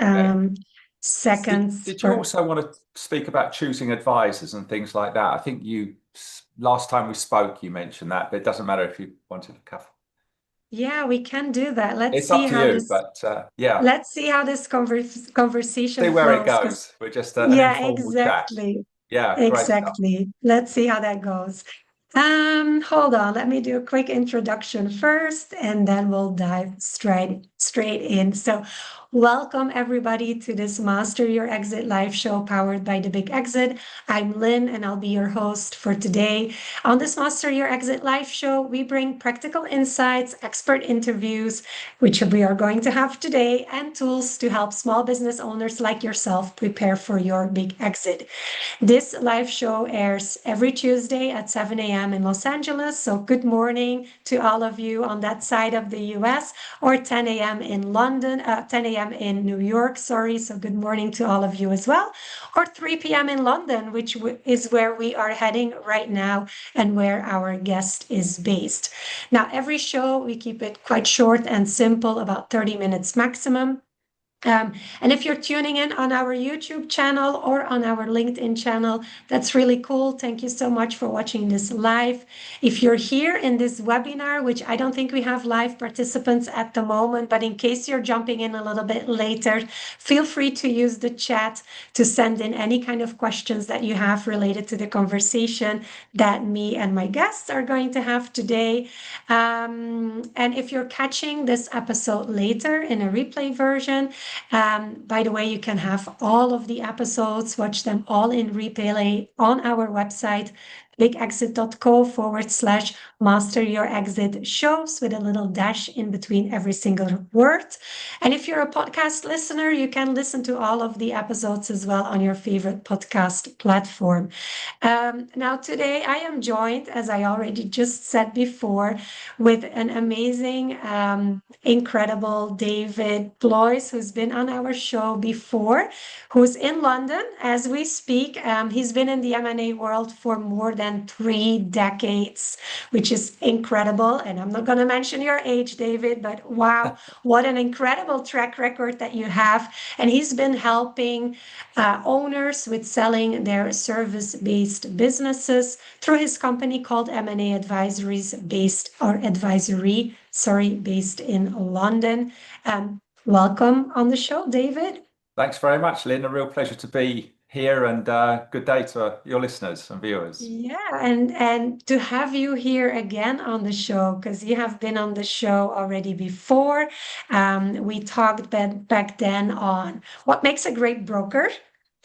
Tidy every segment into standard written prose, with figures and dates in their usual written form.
Okay. seconds Did you for. also want to speak about choosing advisors and things like that? I think last time we spoke, you mentioned that, but it doesn't matter if you wanted to cover. Yeah, we can do that. It's up to you, but yeah, Let's see how this conversation see where it flows. Because goes. We're just an yeah, informal chat. exactly. Yeah, great stuff. Exactly. Let's see how that goes. Hold on. Let me do a quick introduction first, and then we'll dive straight in. So, welcome everybody to this Master Your Exit live show powered by The Big Exit. I'm Lynn, and I'll be your host for today. On this Master Your Exit live show, we bring practical insights, expert interviews, which we are going to have today, and tools to help small business owners like yourself prepare for your big exit. This live show airs every Tuesday at 7 a.m. in Los Angeles. So, good morning to all of you on that side of the US, or 10 a.m. in London, 10 a.m. in New York. Sorry. So, good morning to all of you as well, or 3 p.m. in London, which is where we are heading right now and where our guest is based. Now, every show we keep it quite short and simple, about 30 minutes maximum. And if you're tuning in on our YouTube channel or on our LinkedIn channel, that's really cool. Thank you so much for watching this live. If you're here in this webinar, which I don't think we have live participants at the moment, but in case you're jumping in a little bit later, feel free to use the chat to send in any kind of questions that you have related to the conversation that me and my guests are going to have today. And if you're catching this episode later in a replay version, by the way, you can have all of the episodes, watch them all in replay on our website, bigexit.co/ master your exit shows, with a little dash in between every single word. And if you're a podcast listener, you can listen to all of the episodes as well on your favorite podcast platform. Now, today I am joined, as I already just said before, with an amazing, incredible David Blois, who's been on our show before, who's in London as we speak. He's been in the M&A world for more than 3 decades, which is incredible. And I'm not going to mention your age, David, but wow, what an incredible track record that you have. And he's been helping owners with selling their service-based businesses through his company called M&A Advisories, based in London. Welcome on the show, David. Thanks very much, Lynn. A real pleasure to be here, and good day to your listeners and viewers. Yeah, and to have you here again on the show, because you have been on the show already before. We talked back then on what makes a great broker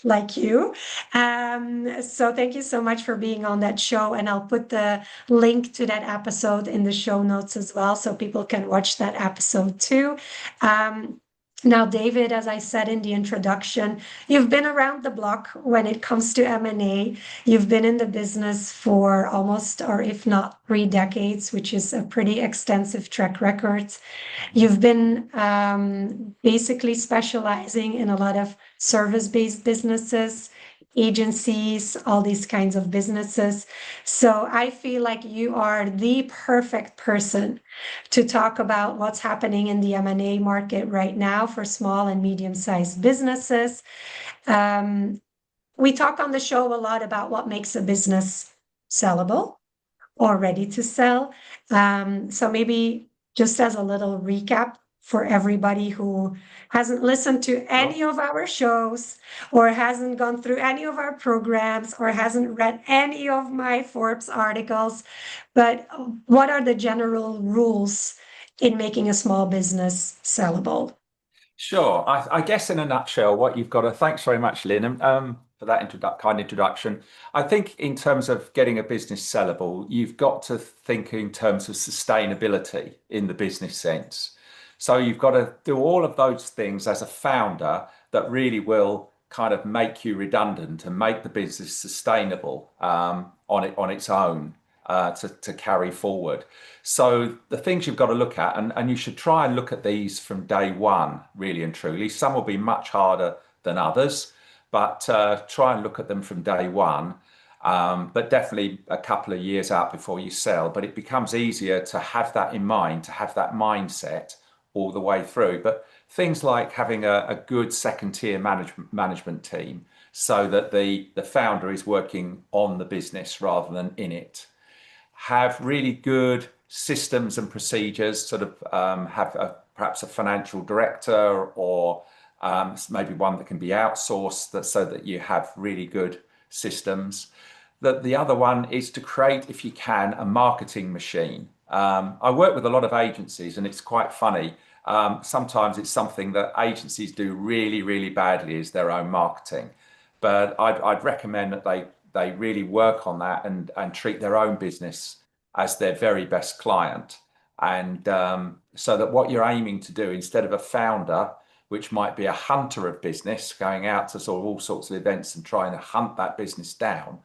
like you. So thank you so much for being on that show. And I'll put the link to that episode in the show notes as well, so people can watch that episode too. Um, Now, David, as I said in the introduction, you've been around the block when it comes to M&A. You've been in the business for almost, or if not 3 decades, which is a pretty extensive track record. You've been basically specializing in a lot of service-based businesses, agencies, all these kinds of businesses. So I feel like you are the perfect person to talk about what's happening in the M&A market right now for small and medium-sized businesses. Um, we talk on the show a lot about what makes a business sellable or ready to sell. So maybe just as a little recap for everybody who hasn't listened to Sure. any of our shows, or hasn't gone through any of our programs, or hasn't read any of my Forbes articles, but what are the general rules in making a small business sellable? Sure. I guess in a nutshell, what you've got to, thanks very much, Lynn, for that kind introduction. I think in terms of getting a business sellable, you've got to think in terms of sustainability in the business sense. So you've got to do all of those things as a founder that really will kind of make you redundant and make the business sustainable on its own to carry forward. So the things you've got to look at, and you should try and look at these from day one, really and truly. Some will be much harder than others, but try and look at them from day one. But definitely a couple of years out before you sell. But it becomes easier to have that in mind, to have that mindset all the way through. But things like having a good second tier management team so that the founder is working on the business rather than in it. Have really good systems and procedures, sort of have perhaps a financial director or maybe one that can be outsourced so that you have really good systems. The other one is to create, if you can, a marketing machine. I work with a lot of agencies and it's quite funny. Sometimes it's something that agencies do really, really badly is their own marketing. But I'd recommend that they really work on that and treat their own business as their very best client. And so that what you're aiming to do, instead of a founder, which might be a hunter of business, going out to sort of all sorts of events and trying to hunt that business down,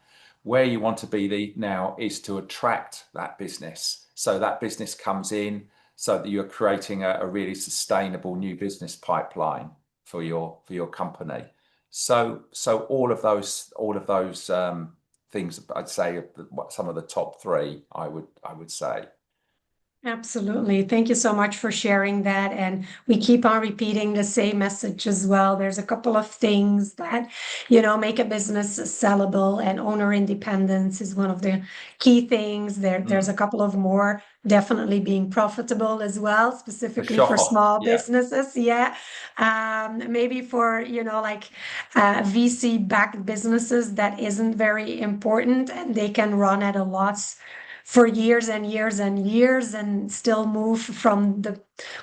where you want to be now is to attract that business. So that business comes in so that you're creating a really sustainable new business pipeline for your company. So all of those things, I'd say some of the top three, I would say. Absolutely. Thank you so much for sharing that. And we keep on repeating the same message as well. There's a couple of things that, make a business sellable, and owner independence is one of the key things. There's a Mm, couple of more, definitely being profitable as well, for specifically for sure. small Yeah. businesses. Yeah. Maybe for, like VC-backed businesses, that isn't very important and they can run at a loss for years and years and years and still move from the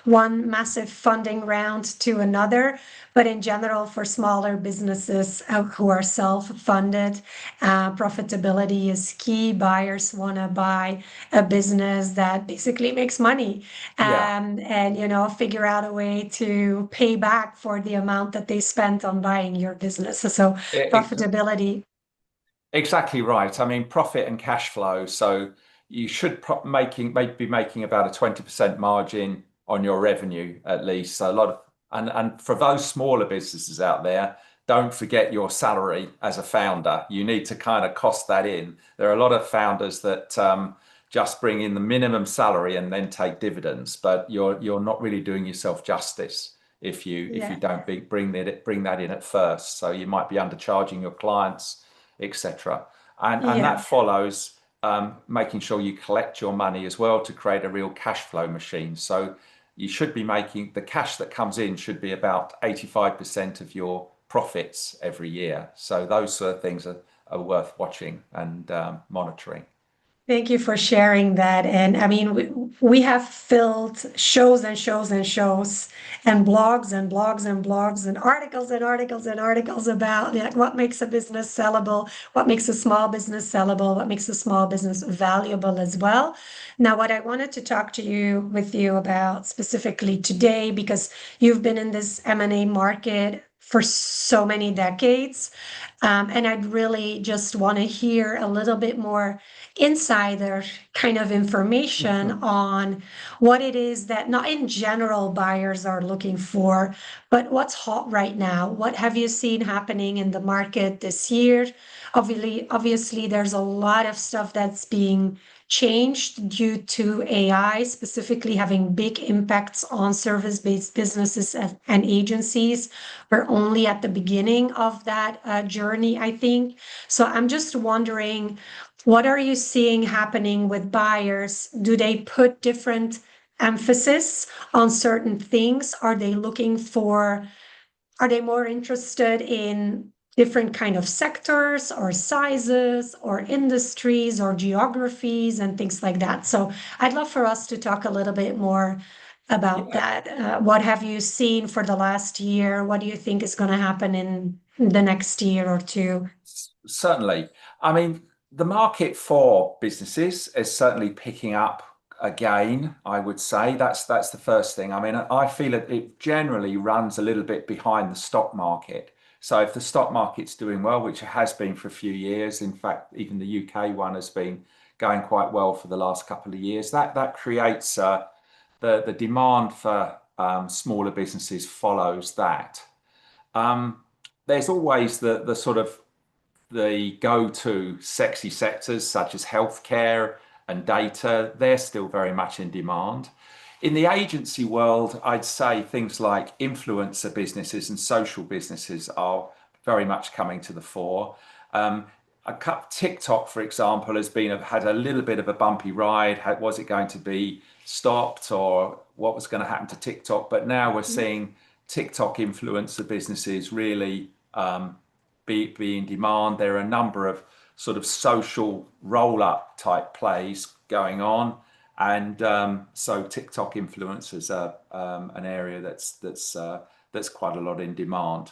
one massive funding round to another. But in general, for smaller businesses who are self-funded, profitability is key. Buyers want to buy a business that basically makes money, Yeah. and figure out a way to pay back for the amount that they spent on buying your business. So Ex profitability. Exactly right. I mean, profit and cash flow. So you should be making about a 20% margin on your revenue at least. So a lot of and for those smaller businesses out there, don't forget your salary as a founder. You need to kind of cost that in. There are a lot of founders that just bring in the minimum salary and then take dividends, but you're not really doing yourself justice if you Yeah. don't bring that in at first. So you might be undercharging your clients, etc. And that Yeah. follows making sure you collect your money as well to create a real cash flow machine. So you should be making the cash that comes in should be about 85% of your profits every year. So those sort of things are worth watching and monitoring. Thank you for sharing that. And I mean, we have filled shows and shows and shows and blogs and blogs and blogs and articles and articles and articles about, like, what makes a business sellable, what makes a small business sellable, what makes a small business valuable as well. Now, what I wanted to talk to you with you about specifically today, because you've been in this M&A market for so many decades, and I'd really just want to hear a little bit more insider kind of information on what it is that, not in general, buyers are looking for, but what's hot right now. What have you seen happening in the market this year? Obviously, there's a lot of stuff that's being changed due to AI, specifically having big impacts on service-based businesses and agencies. We're only at the beginning of that journey, I think. So I'm just wondering, what are you seeing happening with buyers? Do they put different emphasis on certain things? Are they more interested in different kind of sectors or sizes or industries or geographies and things like that? So I'd love for us to talk a little bit more about Yeah, that. What have you seen for the last year? What do you think is going to happen in the next year or two? certainly. I mean, the market for businesses is certainly picking up again, I would say. That's the first thing. I mean, I feel it generally runs a little bit behind the stock market. So if the stock market's doing well, which it has been for a few years, in fact, even the UK one has been going quite well for the last couple of years, that creates the demand for smaller businesses follows that. Um, there's always the sort of the go-to sexy sectors such as healthcare and data. They're still very much in demand. In the agency world, I'd say things like influencer businesses and social businesses are very much coming to the fore. Um, TikTok, for example, had a little bit of a bumpy ride. Was it going to be stopped, or what was going to happen to TikTok? But now we're seeing TikTok influencer businesses really be in demand. There are a number of sort of social roll-up type plays going on, and so TikTok influencers are an area that's quite a lot in demand.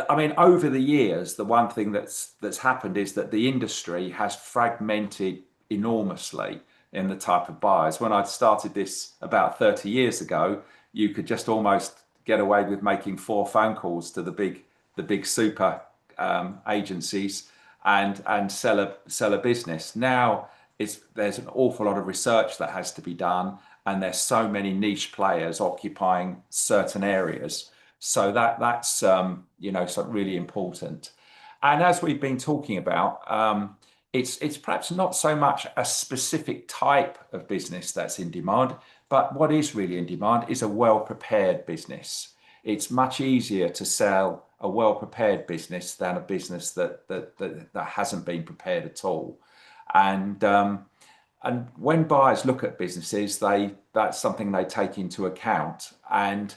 I mean, over the years, the one thing that's happened is that the industry has fragmented enormously in the type of buyers. When I started this about 30 years ago, you could just almost get away with making 4 phone calls to the big super agencies and sell a business. Now there's an awful lot of research that has to be done, and there's so many niche players occupying certain areas. So that's something really important. And as we've been talking about, it's perhaps not so much a specific type of business that's in demand, but what is really in demand is a well-prepared business. It's much easier to sell a well-prepared business than a business that hasn't been prepared at all. And when buyers look at businesses, that's something they take into account. And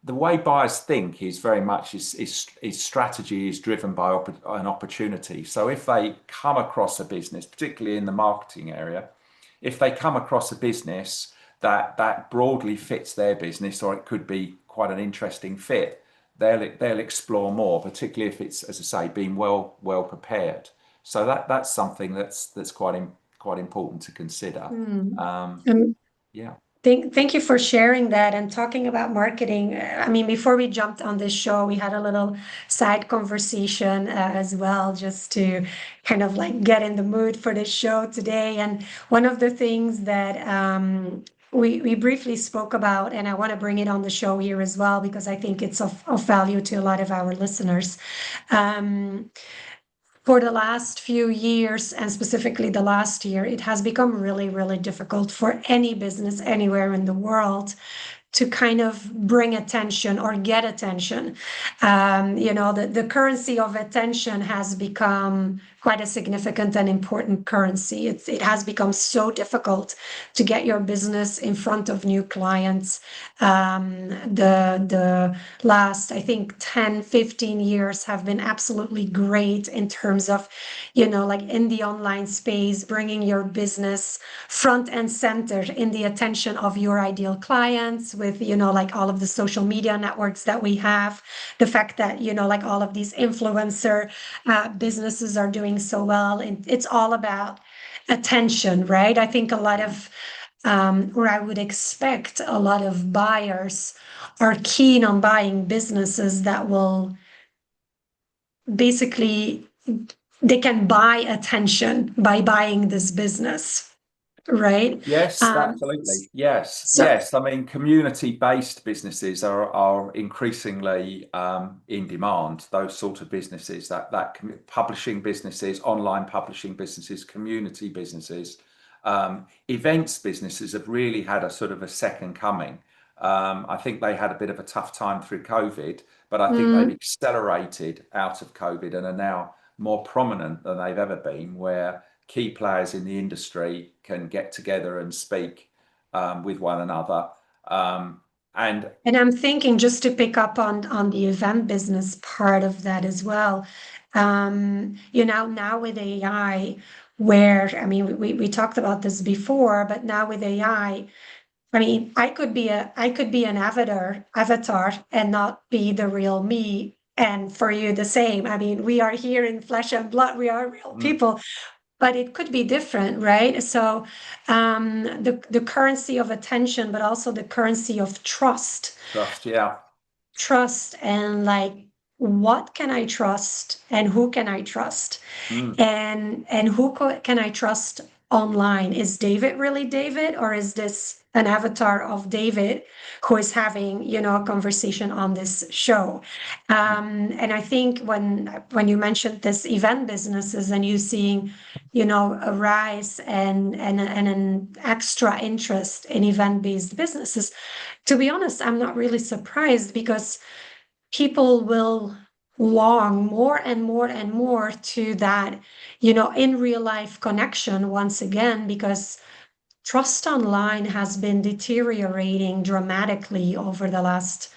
the way buyers think is very much is strategy is driven by an opportunity. So if they come across a business, particularly in the marketing area, if they come across a business that broadly fits their business, or it could be quite an interesting fit, they'll explore more, particularly if it's, as I say, being well prepared. So that's something that's quite important to consider. Um, Yeah. Thank you for sharing that and talking about marketing. I mean, before we jumped on this show, we had a little side conversation as well, just to kind of like get in the mood for this show today. And one of the things that we briefly spoke about, and I want to bring it on the show here as well, because I think it's of value to a lot of our listeners. For the last few years, and specifically the last year, it has become really, really difficult for any business anywhere in the world to kind of bring attention or get attention. The currency of attention has become quite a significant and important currency. It has become so difficult to get your business in front of new clients. The last, I think, 10, 15 years have been absolutely great in terms of, like in the online space, bringing your business front and center in the attention of your ideal clients with, like all of the social media networks that we have, the fact that, like all of these influencer businesses are doing so well. And it's all about attention, right? I think a lot of, or I would expect a lot of buyers are keen on buying businesses that will basically, they can buy attention by buying this business, right? Yes, absolutely. Yes, So, yes. I mean, community-based businesses are increasingly in demand. Those sort of businesses, publishing businesses, online publishing businesses, community businesses, events businesses have really had a sort of a second coming. I think they had a bit of a tough time through COVID, but I think they've accelerated out of COVID and are now more prominent than they've ever been, where key players in the industry can get together and speak with one another. And I'm thinking, just to pick up on the event business part of that as well. Now with AI, where, I mean, we talked about this before, but now with AI, I mean, I could be an avatar and not be the real me. And for you, the same. I mean, we are here in flesh and blood. We are real people, but it could be different, right? So the currency of attention, but also the currency of trust, yeah. and like, what can I trust and who can I trust? And can I trust online? Is David really David, or is this an avatar of David who is having, a conversation on this show. And I think when you mentioned this event businesses and you seeing, a rise and an extra interest in event-based businesses, to be honest, I'm not really surprised because people will long more and more and more to that, in real life connection once again, because trust online has been deteriorating dramatically over the last,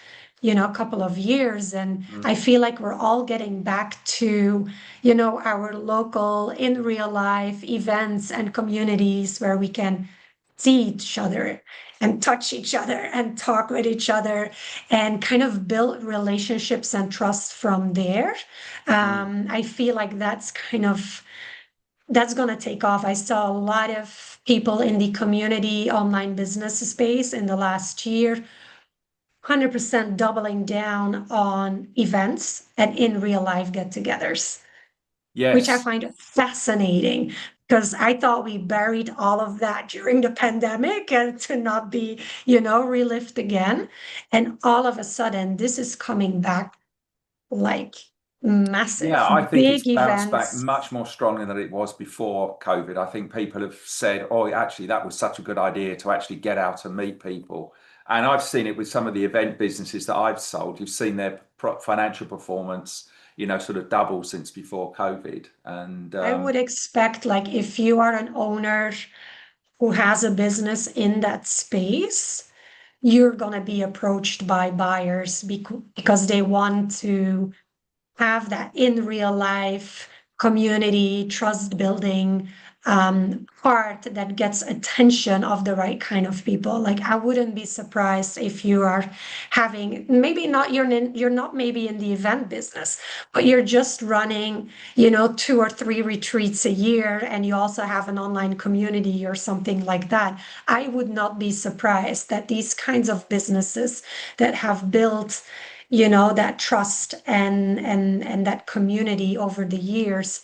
couple of years. And I feel like we're all getting back to, our local in real life events and communities where we can see each other and touch each other and talk with each other and kind of build relationships and trust from there. I feel like that's going to take off. I saw a lot of people in the community online business space in the last year, 100% doubling down on events and in real life get-togethers, which I Yes. find fascinating because I thought we buried all of that during the pandemic and to not be, relived again. And all of a sudden, this is coming back like massive, Yeah, I think it's big bounced back events. much more strongly than it was before COVID. I think people have said, oh, actually, that was such a good idea to actually get out and meet people. And I've seen it with some of the event businesses that I've sold. You've seen their financial performance, sort of double since before COVID. And I would expect, like, if you are an owner who has a business in that space, you're going to be approached by buyers because they want to have that in real life community trust building part that gets attention of the right kind of people. Like I wouldn't be surprised if you are having maybe not you're not maybe in the event business, but you're just running 2 or 3 retreats a year and you also have an online community or something like that. I would not be surprised that these kinds of businesses that have built that trust and that community over the years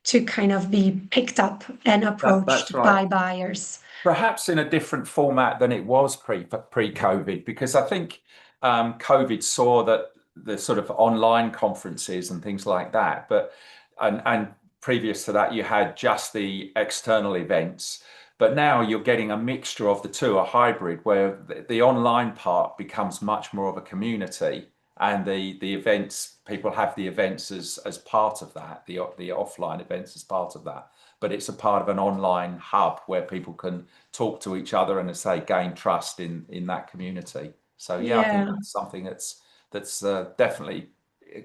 to kind of be picked up and that's approached right. by buyers. Perhaps in a different format than it was pre-COVID, because I think COVID saw that the sort of online conferences and things like that, but and previous to that, you had just the external events. But now you're getting a mixture of the two, a hybrid, where the online part becomes much more of a community, and the events people have the events as part of that, the offline events as part of that. But it's a part of an online hub where people can talk to each other and, as I say, gain trust in that community. So yeah, I think Yeah, that's something that's definitely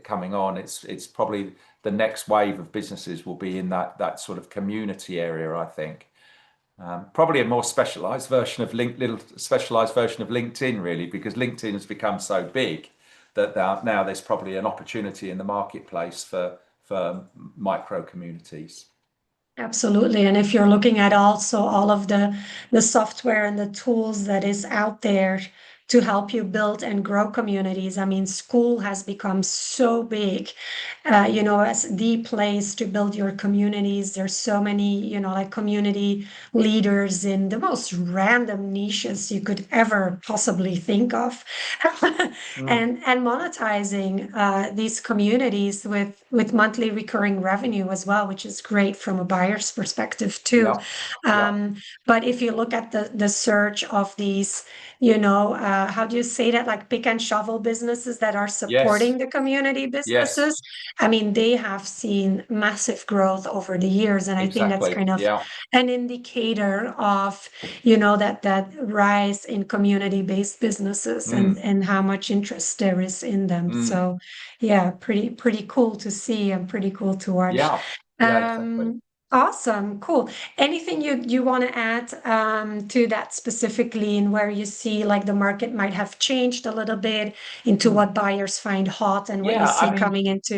coming on. It's probably the next wave of businesses will be in that sort of community area, I think. Probably a more specialized version of little specialized version of LinkedIn, really, because LinkedIn has become so big that now there's probably an opportunity in the marketplace for micro communities. absolutely. And if you're looking at also all of the software and the tools that is out there to help you build and grow communities, I mean, school has become so big, as the place to build your communities. There's so many, like community leaders in the most random niches you could ever possibly think of, Mm. and monetizing these communities with monthly recurring revenue as well, which is great from a buyer's perspective too. Yeah, yeah. Um, but if you look at the search of these, how do you say that? Like pick and shovel businesses that are Yes, supporting the community yes, businesses. I mean, they have seen massive growth over the years. And I think that's exactly. kind of Yeah. an indicator of, that rise in community-based businesses Mm, and how much interest there is in them. mm. So yeah, pretty cool to see and pretty cool to watch. Yeah, yeah, exactly. Um, Awesome, cool. Anything you want to add to that specifically, in where you see like the market might have changed a little bit into Mm. what buyers find hot and what you Yeah, see coming into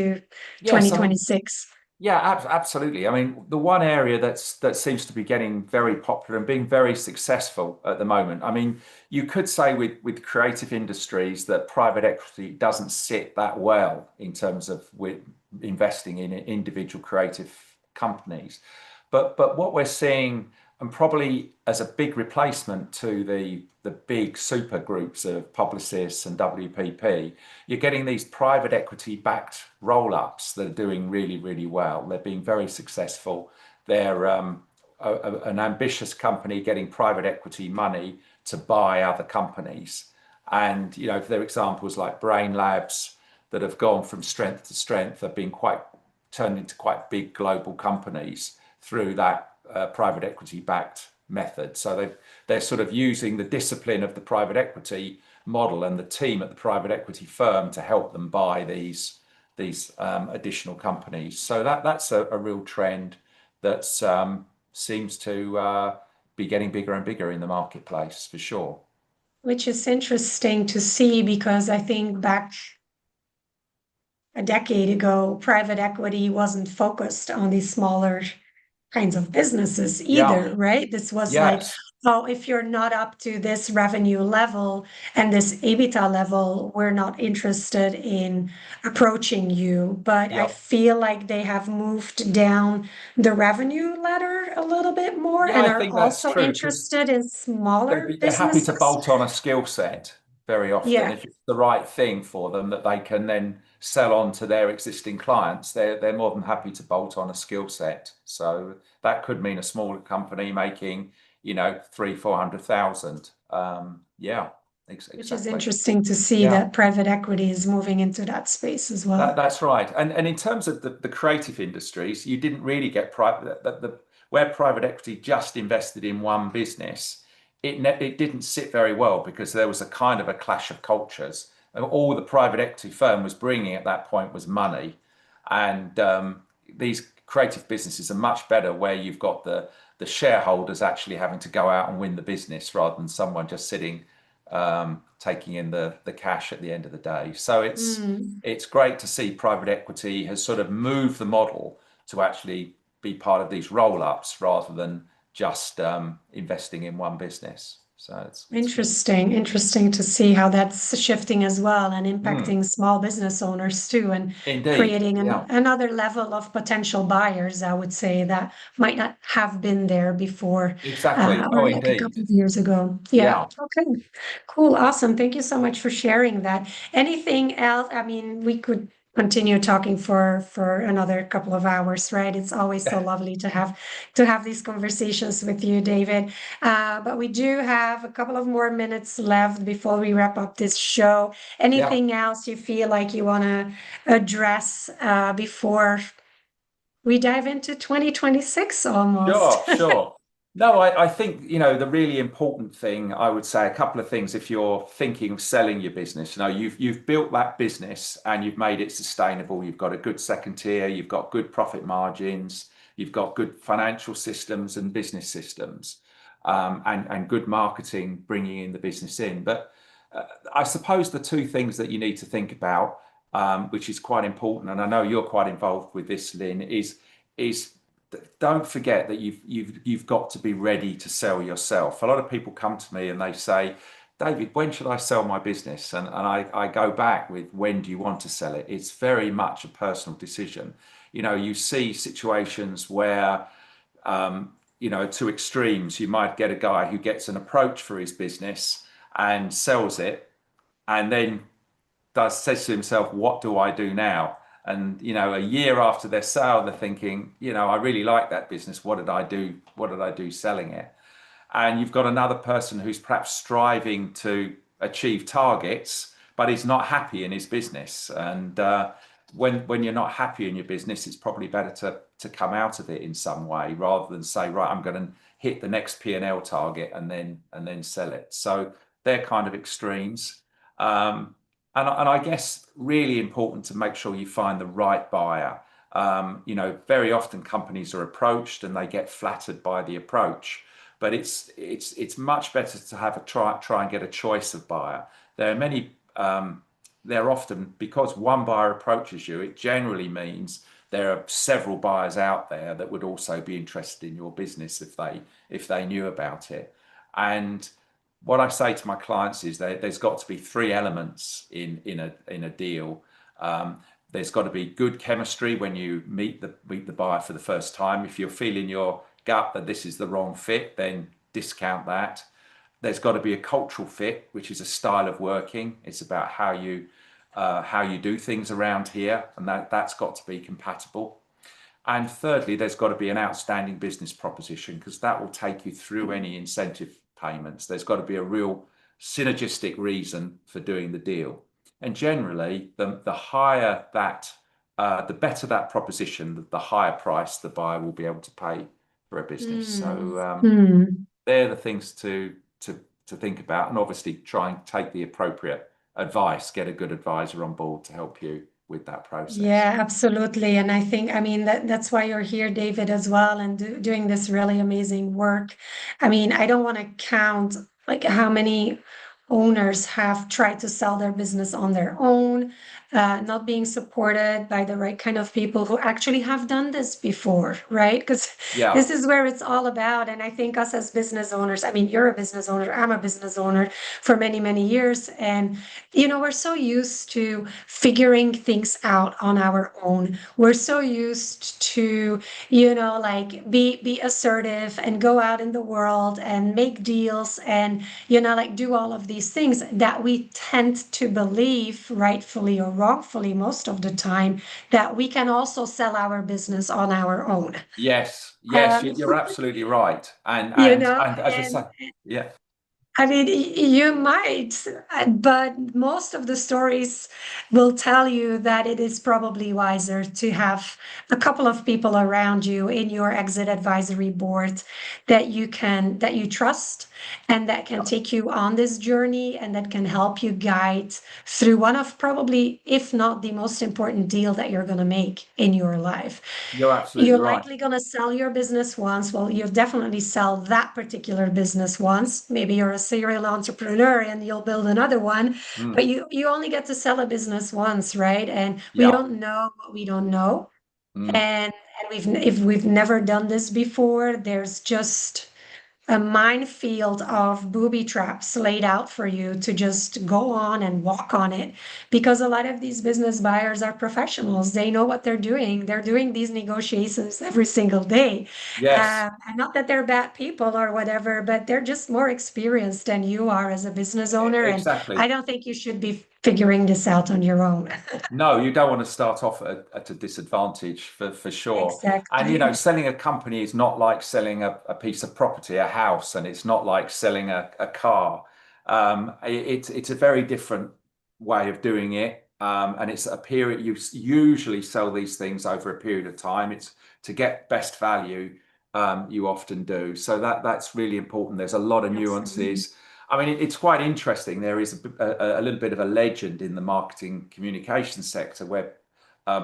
yes, I mean, 2026? yeah, absolutely. I mean, the one area that seems to be getting very popular and being very successful at the moment. I mean, you could say with creative industries that private equity doesn't sit that well in terms of with investing in individual creative companies. But what we're seeing and probably as a big replacement to the big super groups of Publicis and WPP, you're getting these private equity backed roll-ups that are doing really, really well. They're being very successful. They're an ambitious company getting private equity money to buy other companies. And, you know, there are examples like Brain Labs that have gone from strength to strength, have been quite turned into quite big global companies through that private equity backed method. So they're sort of using the discipline of the private equity model and the team at the private equity firm to help them buy these additional companies. So that's a real trend that seems to be getting bigger and bigger in the marketplace for sure. Which is interesting to see because I think back a decade ago, private equity wasn't focused on these smaller kinds of businesses Yeah. either, right? This was like, Yes. oh, if you're not up to this revenue level and this EBITDA level, we're not interested in approaching you. But I Yeah. feel like they have moved down the revenue ladder a little bit more Yeah, and I are think that's also true because interested in smaller they're happy to businesses. bolt on a skill set very often Yeah. if it's the right thing for them that they can then sell on to their existing clients. They're more than happy to bolt on a skill set. So that could mean a smaller company making, you know, 300,000, 400,000. Yeah, Which is exactly. interesting to see Yeah. that private equity is moving into that space as well. That's right. And in terms of the creative industries, you didn't really get private where private equity just invested in one business. It didn't sit very well because there was a kind of a clash of cultures. And all the private equity firm was bringing at that point was money, and these creative businesses are much better where you've got the shareholders actually having to go out and win the business rather than someone just sitting taking in the cash at the end of the day. So Mm. it's great to see private equity has sort of moved the model to actually be part of these roll-ups rather than just investing in one business. So it's good. Interesting to see how that's shifting as well and Mm, impacting small business owners too, and indeed. creating Yeah. another level of potential buyers, I would say, that might not have been there before, Exactly. Oh, or like a indeed. couple of years ago. Yeah. Yeah. Okay. Cool. Awesome. Thank you so much for sharing that. Anything else? I mean, we could continue talking for another couple of hours, right? It's always so lovely to have these conversations with you, David. But we do have a couple of more minutes left before we wrap up this show. Yeah. Anything else you feel like you want to address before we dive into 2026 almost? Sure, sure. No, I think, you know, the really important thing, I would say a couple of things if you're thinking of selling your business. You know, you've built that business and you've made it sustainable. You've got a good second tier, you've got good profit margins, you've got good financial systems and business systems, and good marketing bringing in the business in. But I suppose the two things that you need to think about, which is quite important, and I know you're quite involved with this, Lynn, is don't forget that you've got to be ready to sell yourself. A lot of people come to me and they say, David, when should I sell my business? And I go back with, when do you want to sell it? It's very much a personal decision. You know, you see situations where, you know, two extremes. You might get a guy who gets an approach for his business and sells it, and then says to himself, "What do I do now?" And you know, a year after their sale, they're thinking, you know, I really like that business. What did I do? What did I do selling it? And you've got another person who's perhaps striving to achieve targets, but he's not happy in his business. And when you're not happy in your business, it's probably better to come out of it in some way rather than say, right, I'm going to hit the next P&L target and then sell it. So they're kind of extremes. And I guess really important to make sure you find the right buyer. You know, very often companies are approached and they get flattered by the approach, but it's much better to have a try and get a choice of buyer. There are many. They're often, because one buyer approaches you, it generally means there are several buyers out there that would also be interested in your business if they knew about it. And what I say to my clients is there's got to be three elements in a deal. There's got to be good chemistry when you meet the buyer for the first time. If you're feeling you're gut that this is the wrong fit, then discount that. There's got to be a cultural fit, which is a style of working. It's about how you do things around here, and that's got to be compatible. And thirdly, there's got to be an outstanding business proposition, because that will take you through any incentive payments. There's got to be a real synergistic reason for doing the deal. And generally, the higher that, the better that proposition, the higher price the buyer will be able to pay for a business. Mm. So Mm. they're the things to think about, and obviously try and take the appropriate advice, get a good advisor on board to help you with that process. Yeah, absolutely. And I think, I mean, that's why you're here, David, as well, and doing this really amazing work. I mean, I don't want to count like how many owners have tried to sell their business on their own, not being supported by the right kind of people who actually have done this before, right? Because Yeah. this is where it's all about. And I think us as business owners, I mean, you're a business owner, I'm a business owner for many, many years. And we're so used to figuring things out on our own. We're so used to, like be assertive and go out in the world and make deals and, like do all of these things that we tend to believe, rightfully or wrongfully, most of the time, that we can also sell our business on our own. Yes. Yes. Um, You're absolutely right. And you and know, and as I and say, yeah. I mean, you might, but most of the stories will tell you that it is probably wiser to have a couple of people around you in your exit advisory board that you trust and that can take you on this journey and that can help you guide through one of probably, if not the most important deal that you're going to make in your life. You're absolutely You're right. likely going to sell your business once. Well, you'll definitely sell that particular business once. Maybe you're a serial entrepreneur and you'll build another one, Mm. but you only get to sell a business once, right? And we Yeah. don't know what we don't know. Mm. And if we've never done this before, there's just a minefield of booby traps laid out for you to just go on and walk on it, because a lot of these business buyers are professionals. They know what they're doing. They're doing these negotiations every single day. Yes. And not that they're bad people or whatever, but they're just more experienced than you are as a business owner. And I Exactly. don't think you should be figuring this out on your own. No, you don't want to start off at a disadvantage for sure. And Exactly. selling a company is not like selling a piece of property, a house, and it's not like selling a car. It's a very different way of doing it. And it's a period, you usually sell these things over a period of time. It's to get best value, you often do. So that's really important. There's a lot of Absolutely. nuances. I mean, it's quite interesting. There is a little bit of a legend in the marketing communication sector where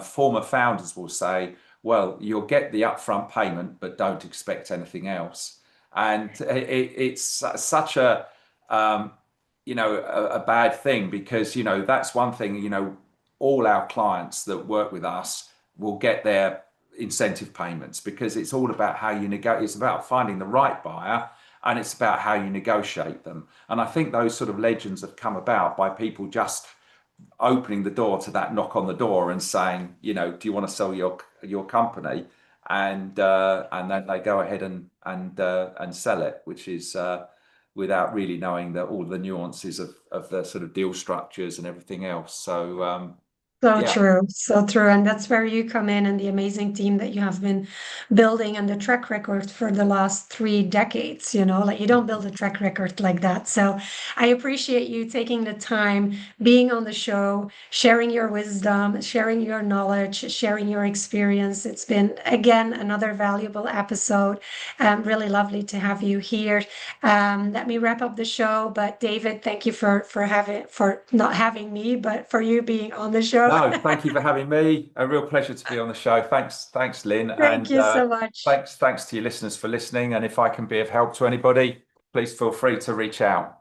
former founders will say, well, you'll get the upfront payment, but don't expect anything else. And it's such um, a bad thing, because, that's one thing, all our clients that work with us will get their incentive payments, because it's all about how you negotiate. It's about finding the right buyer, and it's about how you negotiate them. And I think those sort of legends have come about by people just opening the door to that knock on the door and saying, do you want to sell your company? And then they go ahead and sell it, which is without really knowing that all the nuances of the sort of deal structures and everything else. So So yeah. true, so true. And that's where you come in and the amazing team that you have been building and the track record for the last 3 decades, like you don't build a track record like that. So I appreciate you taking the time, being on the show, sharing your wisdom, sharing your knowledge, sharing your experience. It's been, again, another valuable episode. Really lovely to have you here. Let me wrap up the show. But David, thank you for not having me, but for you being on the show. No, thank you for having me. A real pleasure to be on the show. Thanks, Lynn, Thank and you so much. thanks to your listeners for listening. And if I can be of help to anybody, please feel free to reach out.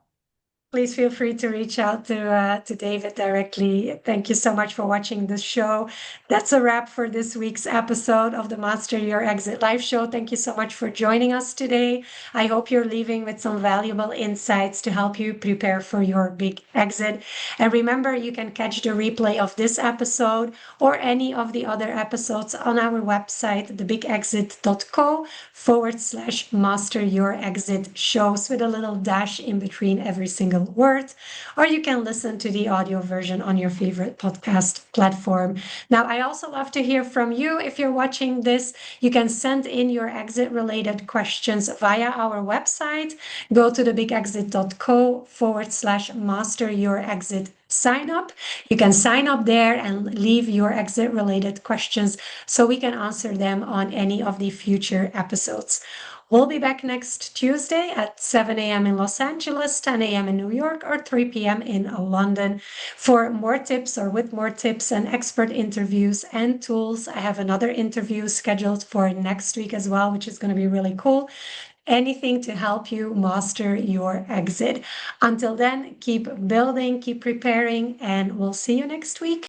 Please feel free to reach out to David directly. Thank you so much for watching this show. That's a wrap for this week's episode of the Master Your Exit Live show. Thank you so much for joining us today. I hope you're leaving with some valuable insights to help you prepare for your big exit. And remember, you can catch the replay of this episode or any of the other episodes on our website, thebigexit.co/master your exit shows, with a little dash in between every single word. Or you can listen to the audio version on your favorite podcast platform. Now, I also love to hear from you. If you're watching this, you can send in your exit related questions via our website. Go to thebigexit.co/master your exit sign up. You can sign up there and leave your exit related questions so we can answer them on any of the future episodes. We'll be back next Tuesday at 7 a.m. in Los Angeles, 10 a.m. in New York, or 3 p.m. in London for more tips, or with more tips and expert interviews and tools. I have another interview scheduled for next week as well, which is going to be really cool. Anything to help you master your exit. Until then, keep building, keep preparing, and we'll see you next week.